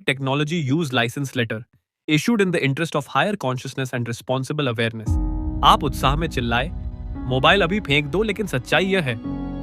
technology use license letter issued in the interest of higher consciousness and responsible awareness। आप उत्साह में चिल्लाए, mobile अभी फेंक दो, लेकिन सच्चाई यह है,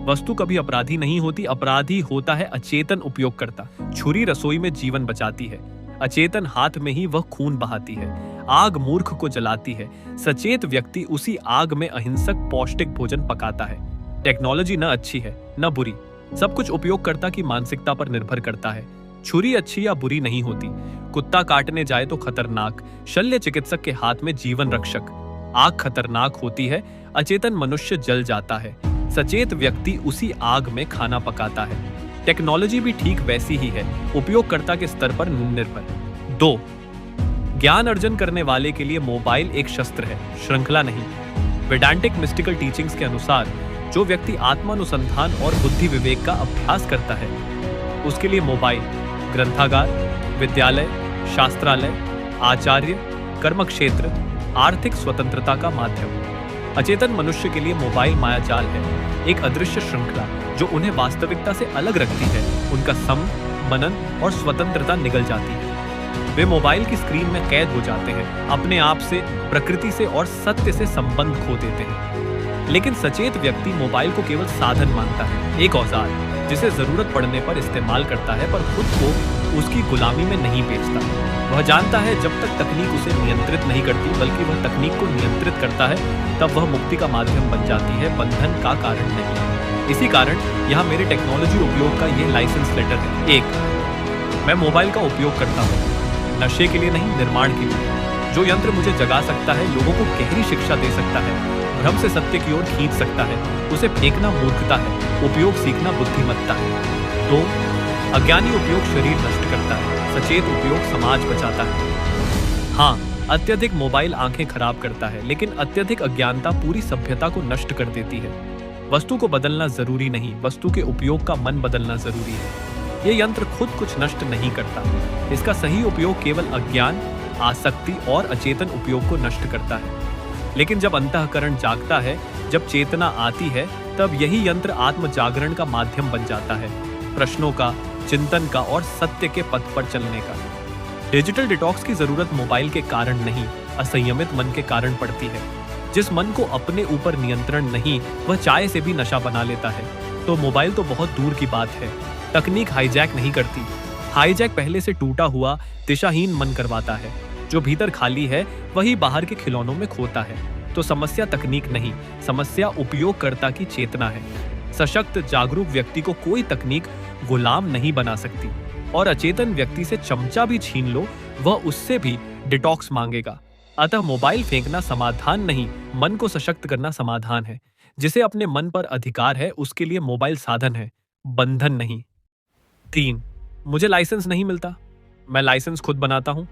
वस्तु कभी अपराधी नहीं होती, अपराधी होता है अचेतन उपयोगकर्ता। छुरी रसोई में जीवन बचाती है, अचेतन हाथ में ही वह खून बहाती है। आग मूर्ख को जलाती है, सचेत व्यक्ति उसी आग में अहिंसक पौष्टिक भोजन पकाता है। टेक्नोलॉजी न अच्छी है न बुरी, सब कुछ उपयोगकर्ता की मानसिकता पर निर्भर करता है। छुरी अच्छी या बुरी नहीं होती, कुत्ता काटने जाए तो खतरनाक, शल्य चिकित्सक के हाथ में जीवन रक्षक। आग खतरनाक होती है, अचेतन मनुष्य जल जाता है, सचेत व्यक्ति उसी आग में खाना पकाता है। टेक्नोलॉजी भी ठीक वैसी ही है, उपयोगकर्ता के स्तर पर निर्भर। 2. ज्ञान अर्जन करने वाले के लिए मोबाइल एक शस्त्र है, श्रृंखला नहीं। वेदांतिक मिस्टिकल टीचिंग्स के अनुसार जो व्यक्ति आत्मानुसंधान और बुद्धि विवेक का अभ्यास करता है, उसके लिए मोबाइल ग्रंथागार, विद्यालय, शास्त्रालय, आचार्य, कर्म क्षेत्र, आर्थिक स्वतंत्रता का माध्यम। अचेतन मनुष्य के लिए मोबाइल मायाजाल है, एक अदृश्य श्रृंखला जो उन्हें वास्तविकता से अलग रखती है। उनका सम, मनन और स्वतंत्रता निगल जाती है। वे मोबाइल की स्क्रीन में कैद हो जाते हैं, अपने आप से, प्रकृति से और सत्य से संबंध खो देते हैं। लेकिन सचेत व्यक्ति मोबाइल को केवल साधन मानता है, एक औजार जिसे जरूरत पड़ने पर इस्तेमाल करता है, पर खुद को उसकी गुलामी में नहीं बेचता। वह जानता है जब तक तकनीक उसे नियंत्रित नहीं करती, बल्कि वह तकनीक को नियंत्रित करता है, तब वह मुक्ति का माध्यम बन जाती है, बंधन का कारण नहीं। इसी कारण यहाँ मेरे टेक्नोलॉजी उपयोग का यह लाइसेंस लेटर है। 1. मैं मोबाइल का उपयोग करता हूँ, नशे के लिए नहीं, निर्माण के लिए। जो यंत्र मुझे जगा सकता है, लोगों को गहरी शिक्षा दे सकता है, भ्रम से सत्य की ओर खींच सकता है, उसे फेंकना मूर्खता है, उपयोग सीखना बुद्धिमत्ता है। 2. अज्ञानी उपयोग शरीर नष्ट करता है, सचेत उपयोग समाज बचाता है। हाँ, अत्यधिक मोबाइल आंखें खराब करता है, लेकिन अत्यधिक अज्ञानता पूरी सभ्यता को नष्ट कर देती है। वस्तु को बदलना जरूरी नहीं, वस्तु के उपयोग का मन बदलना जरूरी है। ये यंत्र खुद कुछ नष्ट नहीं करता, इसका सही उपयोग केवल अज्ञान, आसक्ति और अचेतन उपयोग को नष्ट करता है। लेकिन जब अंतःकरण जागता है, जब चेतना आती है, तब यही यंत्र आत्म जागरण का माध्यम बन जाता है, प्रश्नों का, चिंतन का और सत्य के पथ पर चलने का। डिजिटल डिटॉक्स की जरूरत मोबाइल के कारण नहीं, असंयमित मन के कारण पड़ती है। जिस मन को अपने ऊपर नियंत्रण नहीं, वह चाय से भी नशा बना लेता है, तो मोबाइल तो बहुत दूर की बात है। तकनीक हाईजैक नहीं करती, हाईजैक पहले से टूटा हुआ दिशाहीन मन करवाता है। जो भीतर खाली है, वही बाहर के खिलौनों में खोता है। तो समस्या तकनीक नहीं, समस्या उपयोगकर्ता की चेतना है। सशक्त जागरूक व्यक्ति को कोई तकनीक गुलाम नहीं बना सकती, और अचेतन व्यक्ति से चमचा भी छीन लो, वह उससे भी डिटॉक्स मांगेगा। अतः मोबाइल फेंकना समाधान नहीं, मन को सशक्त करना समाधान है। जिसे अपने मन पर अधिकार है, उसके लिए मोबाइल साधन है, बंधन नहीं। 3. मुझे लाइसेंस नहीं मिलता, मैं लाइसेंस खुद बनाता हूं।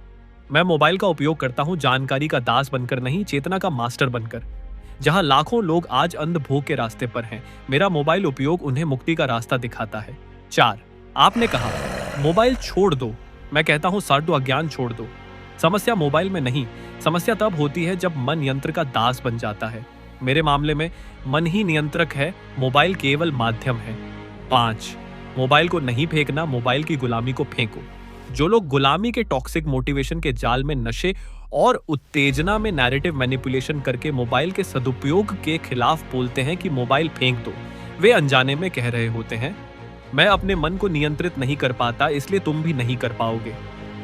मैं मोबाइल का उपयोग करता हूं जानकारी का दास बनकर नहीं, चेतना का मास्टर बनकर। जहां लाखों लोग आज अंध भोग के रास्ते पर हैं, मेरा मोबाइल उपयोग उन्हें मुक्ति का रास्ता दिखाता है। 4. आपने कहा मोबाइल छोड़ दो, मैं कहता हूं सर्व अज्ञान छोड़ दो। समस्या मोबाइल में नहीं, समस्या तब होती है जब मन यंत्र का दास बन जाता है। मेरे मामले में मन ही नियंत्रक है, मोबाइल केवल माध्यम है। 5. मोबाइल को नहीं फेंकना, मोबाइल की गुलामी को फेंको। जो लोग गुलामी के टॉक्सिक मोटिवेशन के जाल में, नशे और उत्तेजना में नैरेटिव मैनिपुलेशन करके मोबाइल के सदुपयोग के खिलाफ बोलते हैं कि मोबाइल फेंक दो, वे अनजाने में कह रहे होते हैं, मैं अपने मन को नियंत्रित नहीं कर पाता, इसलिए तुम भी नहीं कर पाओगे।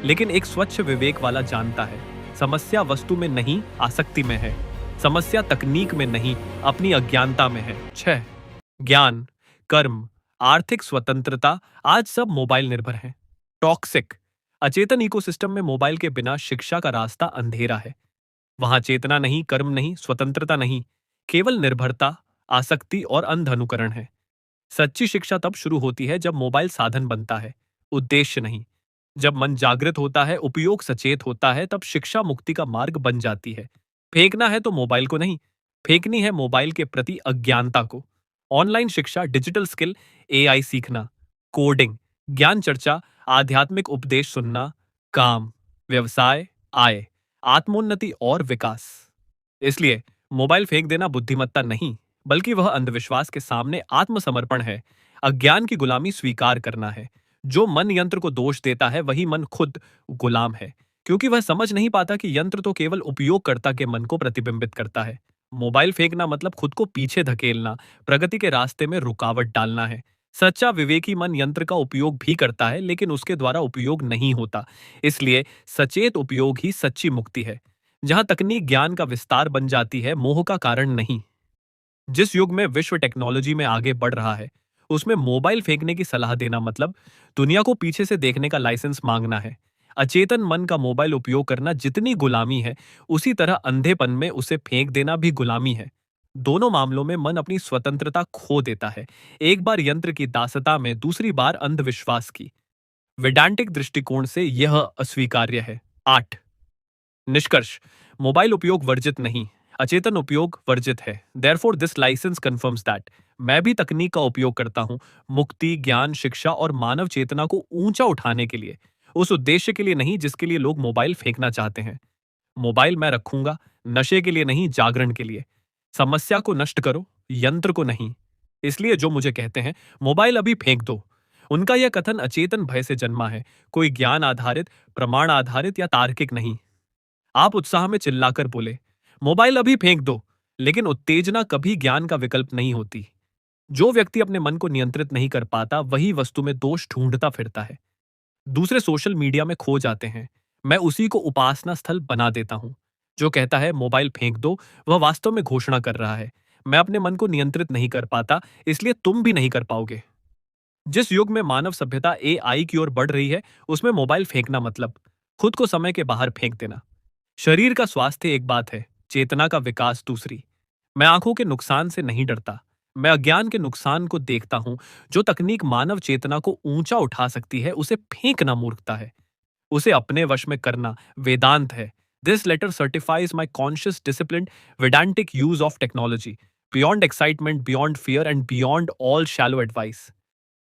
लेकिन एक स्वच्छ विवेक वाला जानता है, समस्या वस्तु में नहीं, आसक्ति में है। समस्या तकनीक में नहीं, अपनी अज्ञानता में है। 6. ज्ञान, कर्म, आर्थिक स्वतंत्रता, आज सब मोबाइल निर्भर हैं। टॉक्सिक, अचेतन इकोसिस्टम में मोबाइल के बिना शिक्षा का रास्ता अंधेरा है। वहां चेतना नहीं, कर्म नहीं, स्वतंत्रता नहीं, केवल निर्भरता, आसक्ति और अंध अनुकरण है। सच्ची शिक्षा तब शुरू होती है जब मोबाइल साधन बनता है, उद्देश्य नहीं। जब मन जागृत होता है, उपयोग सचेत होता है, तब शिक्षा मुक्ति का मार्ग बन जाती है। फेंकना है तो मोबाइल को नहीं, फेंकनी है मोबाइल के प्रति अज्ञानता को। ऑनलाइन शिक्षा, डिजिटल स्किल, एआई सीखना, कोडिंग, ज्ञान चर्चा, आध्यात्मिक उपदेश सुनना, काम, व्यवसाय, आय, आत्मोन्नति और विकास। इसलिए मोबाइल फेंक देना बुद्धिमत्ता नहीं, बल्कि वह अंधविश्वास के सामने आत्मसमर्पण है। अज्ञान की गुलामी स्वीकार करना है, जो मन यंत्र को दोष देता है वही मन खुद गुलाम है, क्योंकि वह समझ नहीं पाता कि यंत्र तो केवल उपयोगकर्ता के मन को प्रतिबिंबित करता है। मोबाइल फेंकना मतलब खुद को पीछे धकेलना, प्रगति के रास्ते में रुकावट डालना है। सच्चा विवेकी मन यंत्र का उपयोग भी करता है, लेकिन उसके द्वारा उपयोग नहीं होता। इसलिए सचेत उपयोग ही सच्ची मुक्ति है, जहां तकनीक ज्ञान का विस्तार बन जाती है, मोह का कारण नहीं। जिस युग में विश्व टेक्नोलॉजी में आगे बढ़ रहा है, उसमें मोबाइल फेंकने की सलाह देना मतलब दुनिया को पीछे से देखने का लाइसेंस मांगना है। अचेतन मन का मोबाइल उपयोग करना जितनी गुलामी है, उसी तरह अंधेपन में उसे फेंक देना भी गुलामी है। दोनों मामलों में मन अपनी स्वतंत्रता खो देता है, एक बार यंत्र की दासता में, दूसरी बार अंधविश्वास की। वेदांतिक दृष्टिकोण से यह अस्वीकार्य है। 8 निष्कर्ष: मोबाइल उपयोग वर्जित नहीं, अचेतन उपयोग वर्जित है। Therefore this license confirms that मैं भी तकनीक का उपयोग करता हूं, मुक्ति, ज्ञान, शिक्षा और मानव चेतना को ऊंचा उठाने के लिए, उस उद्देश्य के लिए नहीं जिसके लिए लोग मोबाइल फेंकना चाहते हैं। मोबाइल मैं रखूंगा, नशे के लिए नहीं, जागरण के लिए। समस्या को नष्ट करो, यंत्र को नहीं। इसलिए जो मुझे कहते हैं मोबाइल अभी फेंक दो, उनका यह कथन अचेतन भय से जन्मा है, कोई ज्ञान आधारित, प्रमाण आधारित या तार्किक नहीं। आप उत्साह में चिल्लाकर बोले, मोबाइल अभी फेंक दो, लेकिन उत्तेजना कभी ज्ञान का विकल्प नहीं होती। जो व्यक्ति अपने मन को नियंत्रित नहीं कर पाता, वही वस्तु में दोष ढूंढता फिरता है। दूसरे सोशल मीडिया में खो जाते हैं, मैं उसी को उपासना स्थल बना देता हूं। जो कहता है मोबाइल फेंक दो, वह वास्तव में घोषणा कर रहा है, मैं अपने मन को नियंत्रित नहीं कर पाता, इसलिए तुम भी नहीं कर पाओगे। जिस युग में मानव सभ्यता एआई की ओर बढ़ रही है, उसमें मोबाइल फेंकना मतलब खुद को समय के बाहर फेंक देना। शरीर का स्वास्थ्य एक बात है, चेतना का विकास दूसरी। मैं आंखों के नुकसान से नहीं डरता, मैं अज्ञान के नुकसान को देखता हूं। जो तकनीक मानव चेतना को ऊंचा उठा सकती है, उसे फेंकना मूर्खता है। उसे अपने वश में करना वेदांत है। This letter certifies my conscious discipline Vedantic use of technology, beyond excitement, beyond fear and beyond all shallow advice.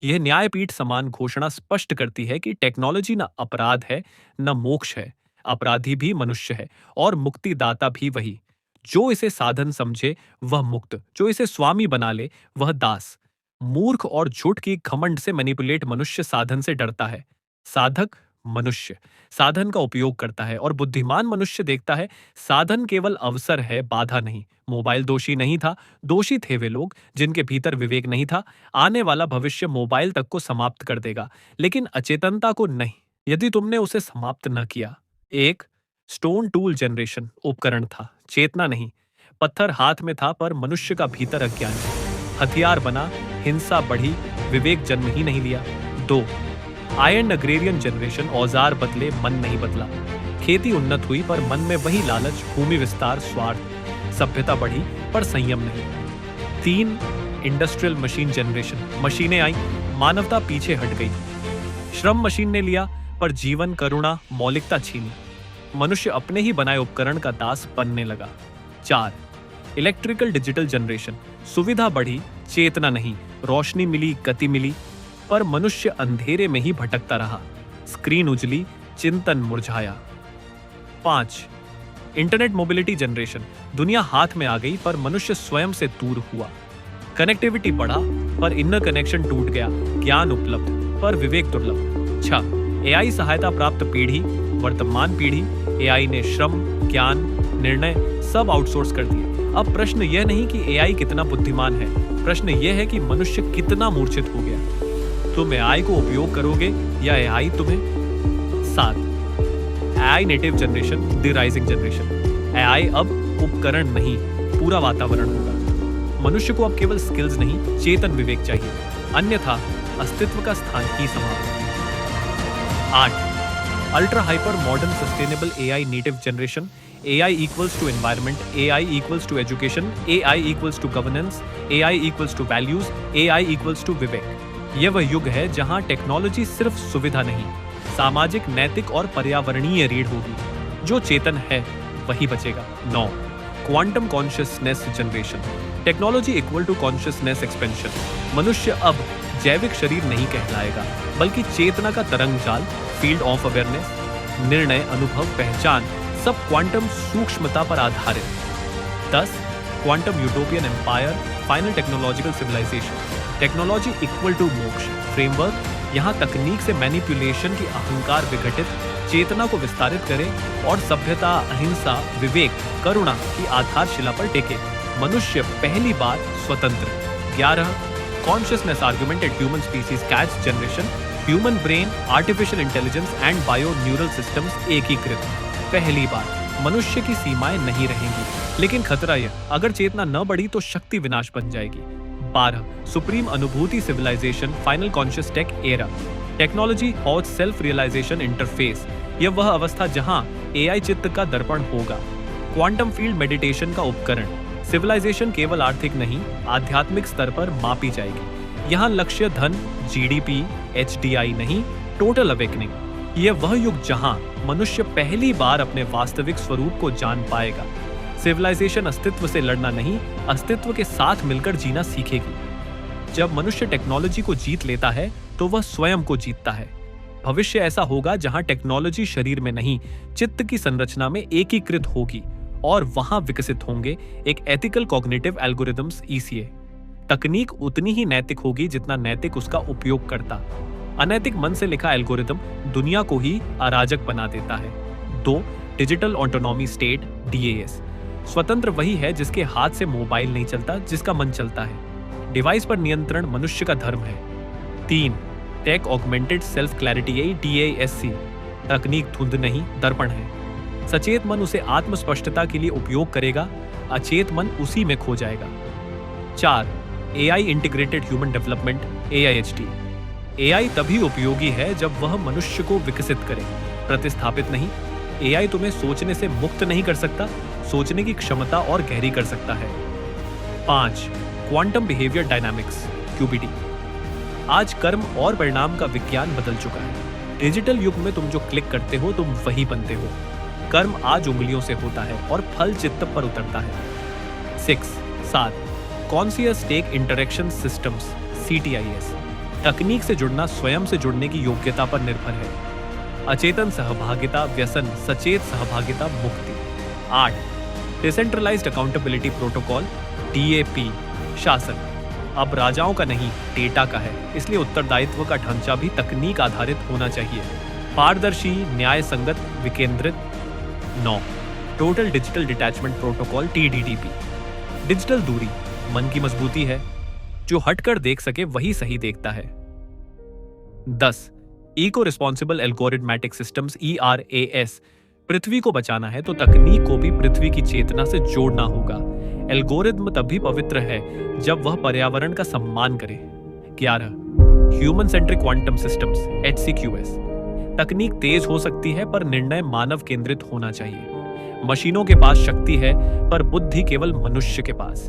यह न्यायपीठ समान घोषणा स्पष्ट करती है कि टेक्नोलॉजी न अपराध है, न मोक्ष है। अपराधी भी मनुष्य है और मुक्तिदाता भी वही। जो इसे साधन समझे वह मुक्त, जो इसे स्वामी बना ले वह दास। मूर्ख और झूठ की घमंड से मैनिपुलेट मनुष्य साधन से डरता है। साधक मनुष्य साधन का उपयोग करता है और बुद्धिमान मनुष्य देखता है साधन केवल अवसर है, बाधा नहीं। मोबाइल दोषी नहीं था, दोषी थे वे लोग जिनके भीतर विवेक नहीं था। आने वाला भविष्य मोबाइल तक को समाप्त कर देगा, लेकिन अचेतनता को नहीं, यदि तुमने उसे समाप्त न किया। एक स्टोन टूल जनरेशन उपकरण था, चेतना नहीं। पत्थर हाथ में था पर मनुष्य का भीतर अज्ञान। हथियार बना, हिंसा बढ़ी, विवेक जन्म ही नहीं लिया। 2 आयरन अग्रेरियन जनरेशन, औजार बदले, मन नहीं बदला। खेती उन्नत हुई पर मन में वही लालच, भूमि विस्तार, स्वार्थ। सभ्यता बढ़ी पर संयम नहीं। 3 इंडस्ट्रियल मशीन जनरेशन, मशीनें आई, मानवता पीछे हट गई। श्रम मशीन ने लिया पर जीवन, करुणा, मौलिकता छीनी। मनुष्य अपने ही बनाए उपकरण का दास बनने लगा। 4 इलेक्ट्रिकल डिजिटल जनरेशन, सुविधा बढ़ी, चेतना नहीं। रोशनी मिली, गति मिली, पर मनुष्य अंधेरे में ही भटकता रहा। स्क्रीन उजली, चिंतन मुरझाया। 5 इंटरनेट मोबिलिटी जनरेशन, दुनिया हाथ में आ गई पर मनुष्य स्वयं से दूर हुआ। कनेक्टिविटी बढ़ा पर इनर कनेक्शन टूट गया। ज्ञान उपलब्ध पर विवेक दुर्लभ। 6 एआई सहायता प्राप्त पीढ़ी, वर्तमान पीढ़ी। एआई ने श्रम, ज्ञान, निर्णय सब आउटसोर्स कर दिए। अब प्रश्न यह नहीं कि एआई कितना बुद्धिमान है, प्रश्न यह है कि मनुष्य कितना मूर्छित हो गया। तुम एआई को उपयोग करोगे या एआई तुम्हें? 7 AI native generation, the rising generation. AI अब उपकरण नहीं, पूरा वातावरण होगा। मनुष्य को अब केवल स्किल्स नहीं, चेतन विवेक चाहिए, अन्यथा अस्तित्व का स्थान ही समाप्त। 8 ultra hyper modern sustainable AI native generation. AI equals to environment, AI equals to education, AI equals to governance, AI equals to values, AI equals to विवेक। यह वह युग है जहां टेक्नोलॉजी सिर्फ सुविधा नहीं, सामाजिक, नैतिक और पर्यावरणीय रीढ़ होगी। जो चेतन है वही बचेगा। 9 quantum consciousness generation. Technology equal to consciousness expansion. मनुष्य अब जैविक शरीर नहीं कहलाएगा, बल्कि चेतना का तरंग जाल, फील्ड ऑफ अवेयरनेस, निर्णय, अनुभव, पहचान सब क्वांटम सूक्ष्मता पर आधारित। 10 quantum utopian empire, final technological civilisation. Technology equal to moksha, framework यहाँ तकनीक से मैनिपुलेशन की अहंकार विघटित, चेतना को विस्तारित करे और सभ्यता, अहिंसा, विवेक, करुणा की आधारशिला पर टेके। मनुष्य पहली बार स्वतंत्र। 11 consciousness augmented human species catch generation, human brain, artificial intelligence and bio neural systems एकीकृत। पहली बार मनुष्य की सीमाएं नहीं रहेंगी, लेकिन खतरा यह, अगर चेतना न बढ़ी तो शक्ति विनाश बन जाएगी। 12 सुप्रीम अनुभूति civilisation final conscious tech era, technology और सेल्फ रियलाइजेशन इंटरफेस। यह वह अवस्था जहां एआई चित्त का दर्पण होगा, क्वांटम फील्ड मेडिटेशन का उपकरण। सिविलाइजेशन केवल आर्थिक नहीं, आध्यात्मिक स्तर पर मापी जाएगी। यहाँ लक्ष्य धन, जीडीपी, एचडीआई नहीं, टोटल अवेकनिंग। यह वह युग जहां मनुष्य पहली बार अपने वास्तविक स्वरूप को जान पाएगा। सिविलाइजेशन अस्तित्व से लड़ना नहीं, अस्तित्व के साथ मिलकर जीना सीखेगी। जब मनुष्य टेक्नोलॉजी को जीत लेता है तो वह स्वयं को जीतता है। भविष्य ऐसा होगा जहां टेक्नोलॉजी शरीर में नहीं, चित्त की संरचना में एकीकृत होगी और वहां विकसित होंगे एक एथिकल कॉग्निटिव एल्गोरिथम्स ईसीए। तकनीक उतनी ही नैतिक होगी जितना नैतिक उसका उपयोग करता। अनैतिक मन से लिखा एल्गोरिथम दुनिया को ही अराजक बना देता है। 2 डिजिटल ऑटोनॉमी स्टेट डीएएस, स्वतंत्र वही है जिसके हाथ से मोबाइल नहीं चलता, जिसका मन चलता है। डिवाइस पर नियंत्रण मनुष्य का धर्म है। 3 टेक ऑगमेंटेड सेल्फ क्लैरिटी टीएएससी, तकनीक धुंध नहीं, दर्पण है। सचेत मन उसे आत्मस्पष्टता के लिए उपयोग करेगा, अचेत मन उसी में खो जाएगा। 4 AI integrated human development AIHD, AI तभी उपयोगी है जब वह मनुष्य को विकसित करे, प्रतिस्थापित नहीं। एआई तुम्हें सोचने से मुक्त नहीं कर सकता, सोचने की क्षमता और गहरी कर सकता है। 5 क्वांटम बिहेवियर डायनामिक्स क्यूबीडी, आज कर्म और परिणाम का विज्ञान बदल चुका है। डिजिटल युग में तुम जो क्लिक करते हो तुम वही बनते हो। कर्म आज उंगलियों से होता है और फल चित्त पर उतरता है। 7 कॉन्शियस स्टेक इंटरेक्शन सिस्टम्स सीटीआईएस, तकनीक से जुड़ना स्वयं से जुड़ने की योग्यता पर निर्भर है। अचेतन सहभागिता व्यसन, सचेत सहभागिता मुक्ति। 8 डिसेंट्रलाइज्ड अकाउंटेबिलिटी प्रोटोकॉल डीएपी, शासन अब राजाओं का नहीं, डेटा का है, इसलिए उत्तरदायित्व का ढांचा भी तकनीक आधारित होना चाहिए। पारदर्शी, न्याय संगत, विकेंद्रित। 9 total digital detachment protocol TDDP, digital दूरी मन की मजबूती है, जो हटकर देख सके वही सही देखता है। 10 इको रिस्पॉन्सिबल एल्गोरिथमेटिक सिस्टम्स ईआरएएस, पृथ्वी को बचाना है तो तकनीक को भी पृथ्वी की चेतना से जोड़ना होगा। एल्गोरिथम तभी पवित्र है जब वह पर्यावरण का सम्मान करे। 11 human centric quantum systems HCQS, तकनीक तेज हो सकती है पर निर्णय मानव केंद्रित होना चाहिए। मशीनों के पास शक्ति है पर बुद्धि केवल मनुष्य के पास।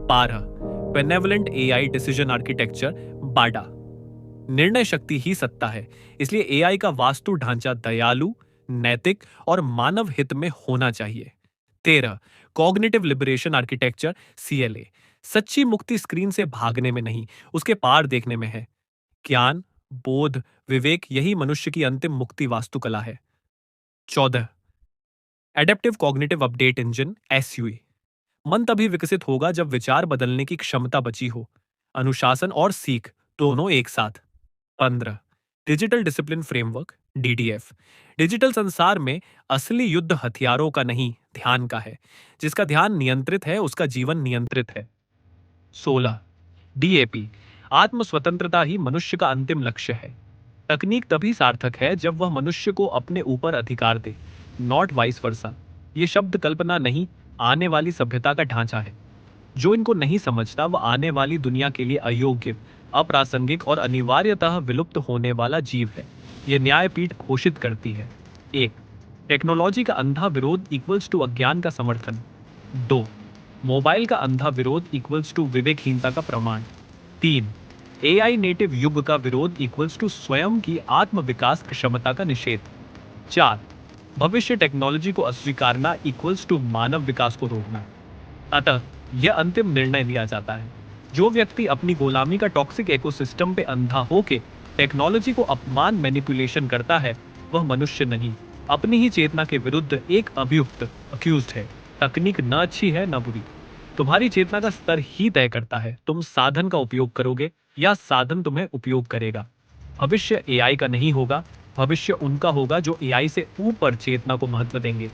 12 बेनेवलेंट एआई डिसीजन आर्किटेक्चर बाडा, निर्णय शक्ति ही सत्ता है, इसलिए एआई का वास्तु ढांचा दयालु, नैतिक और मानव हित में होना चाहिए। 13 कॉग्निटिव लिबरेशन आर्किटेक्चर सीएलए, सच्ची मुक्ति स्क्रीन से भागने में नहीं, उसके पार देखने में है। ज्ञान, बोध, विवेक, यही मनुष्य की अंतिम मुक्ति वास्तुकला है। 14 एडेप्टिव कॉग्निटिव अपडेट इंजन एसयूई, मन तभी विकसित होगा जब विचार बदलने की क्षमता बची हो, अनुशासन और सीख दोनों एक साथ। 15 digital discipline framework DDF, digital संसार में असली युद्ध हथियारों का नहीं, ध्यान का है। जिसका ध्यान नियंत्रित है उसका जीवन नियंत्रित है। 16 डीएपी, आत्म स्वतंत्रता ही मनुष्य का अंतिम लक्ष्य है। तकनीक तभी सार्थक है जब वह मनुष्य को अपने ऊपर अधिकार दे, नॉट वाइस वर्सा। ये शब्द कल्पना नहीं, आने वाली सभ्यता का ढांचा है। जो इनको नहीं समझता वह आने वाली दुनिया के लिए अयोग्य, अप्रासंगिक और अनिवार्यतः विलुप्त होने वाला जीव है। यह न्यायपीठ घोषित करती है। 1 टेक्नोलॉजी का अंधा विरोध इक्वल्स टू अज्ञान का समर्थन। 2 मोबाइल का अंधा विरोध इक्वल्स टू विवेकहीनता का प्रमाण। 3 एआई नेटिव युग का विरोध इक्वल्स टू स्वयं की आत्म विकास क्षमता का निषेध। 4 भविष्य टेक्नोलॉजी को अस्वीकारना इक्वल्स टू मानव विकास को रोकना। अतः यह अंतिम निर्णय लिया जाता है। जो व्यक्ति अपनी गुलामी का टॉक्सिक इकोसिस्टम पे अंधा होके टेक्नोलॉजी को अपमान मैनिपुलेशन करता है, वह मनुष्य नहीं, अपनी ही चेतना के विरुद्ध एक अभियुक्त अक्यूज्ड है। तकनीक न अच्छी है न बुरी, तुम्हारी चेतना का स्तर ही तय करता है तुम साधन का उपयोग करोगे या साधन तुम्हें उपयोग करेगा। भविष्य एआई का नहीं होगा, भविष्य उनका होगा जो एआई से ऊपर चेतना को महत्व देंगे।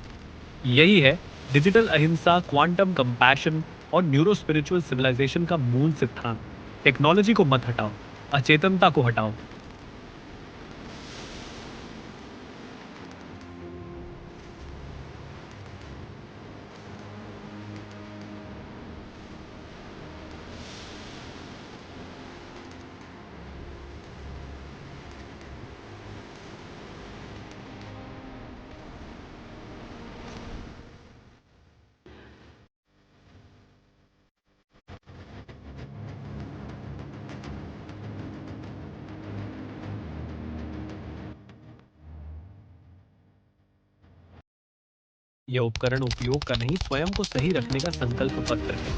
यही है डिजिटल अहिंसा, क्वांटम कंपैशन और न्यूरो स्पिरिचुअल सिविलाइजेशन का मूल सिद्धांत। टेक्नोलॉजी को मत हटाओ, अचेतनता को हटाओ। यह उपकरण उपयोग का नहीं, स्वयं को सही रखने का संकल्प पत्र है।